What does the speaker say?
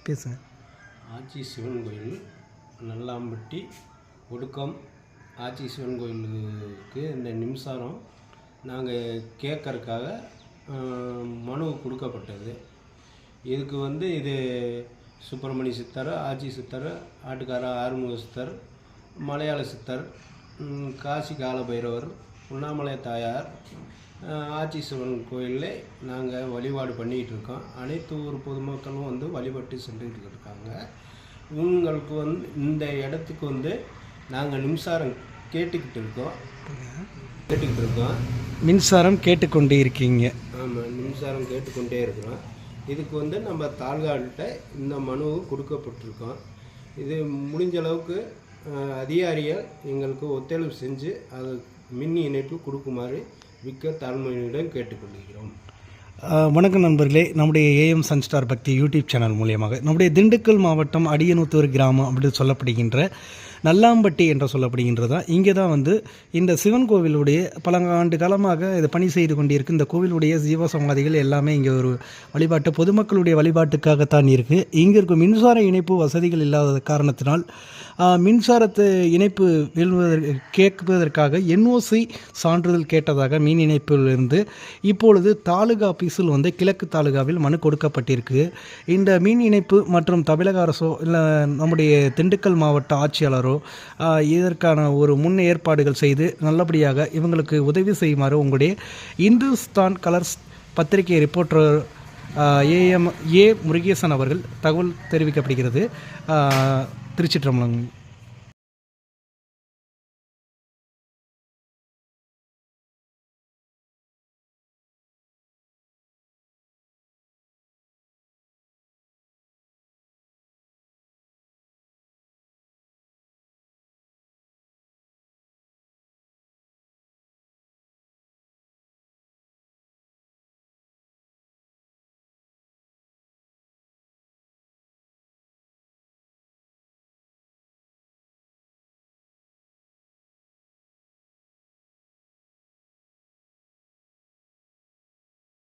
பேசுங்க. ஆச்சி சிவன் கோயில் நல்லாம்பட்டி ஒடுக்கம் ஆச்சி சிவன் கோயிலுக்கு இந்த மின்சாரம் நாங்கள் கேட்கறதுக்காக மனு கொடுக்கப்பட்டது. இதுக்கு இது சுப்பிரமணிய சித்தர், ஆச்சி சித்தர், ஆட்டுக்கார ஆறுமுக சித்தர், மலையாள சித்தர், காசி காலபைரவர், உண்ணாமலை தாயார், ஆச்சி சிவன் கோயிலில் நாங்கள் வழிபாடு பண்ணிகிட்டு இருக்கோம். அனைத்து ஊர் பொதுமக்களும் வழிபட்டு சென்றுக்கிட்டு இருக்காங்க. இவங்களுக்கு இந்த இடத்துக்கு நாங்கள் மின்சாரம் கேட்டுக்கிட்டு இருக்கோம். மின்சாரம் கேட்டுக்கொண்டே இருக்கீங்க? ஆமாம், மின்சாரம் கேட்டுக்கொண்டே இருக்கிறோம். இதுக்கு நம்ம தாலுகாட்ட இந்த மனு கொடுக்கப்பட்டிருக்கோம். இது முடிஞ்ச அளவுக்கு அதிகாரிகள் எங்களுக்கு ஒத்துழைப்பு செஞ்சு அது மின் இணைப்பு கொடுக்குமாறு மிக்க தாழ்மையுடன் கேட்டுக்கொள்கிறோம். வணக்கம் நண்பர்களே, நம்முடைய ஏஎம் சன்ஸ்டார் பக்தி யூடியூப் சேனல் மூலியமாக நம்முடைய திண்டுக்கல் மாவட்டம் அடியனூத்தூர் கிராமம் அப்படின்னு சொல்லப்படுகின்ற நல்லாம்பட்டி என்று சொல்லப்படுகின்றது தான். இங்கே தான் இந்த சிவன் கோவிலுடைய பல ஆண்டு காலமாக இது பணி செய்து கொண்டிருக்கு. இந்த கோவிலுடைய ஜீவசமாதிகள் எல்லாமே இங்கே ஒரு வழிபாட்டு பொதுமக்களுடைய வழிபாட்டுக்காகத்தான் இருக்குது. இங்கே இருக்கும் மின்சார இணைப்பு வசதிகள் இல்லாத காரணத்தினால் மின்சாரத்தை இணைப்பு கேட்பதற்காக என்ஓசி சான்றிதழ் கேட்டதாக மின் இணைப்பிலிருந்து இப்பொழுது தாலுகா ஆஃபீஸில் கிழக்கு தாலுகாவில் மனு கொடுக்கப்பட்டிருக்கு. இந்த மின் இணைப்பு மற்றும் தமிழக அரசோ இல்லை நம்முடைய திண்டுக்கல் மாவட்ட ஆட்சியாளரோ இதற்கான ஒரு முன் ஏற்பாடுகள் செய்து நல்லபடியாக இவங்களுக்கு உதவி செய்யுமாறு உங்களுடைய இந்துஸ்தான் கலர்ஸ் பத்திரிகை ரிப்போர்ட்டர் ஏ முருகேசன் அவர்கள் தகவல் தெரிவிக்கப்படுகிறது. திருச்சிற்றம்பலம்.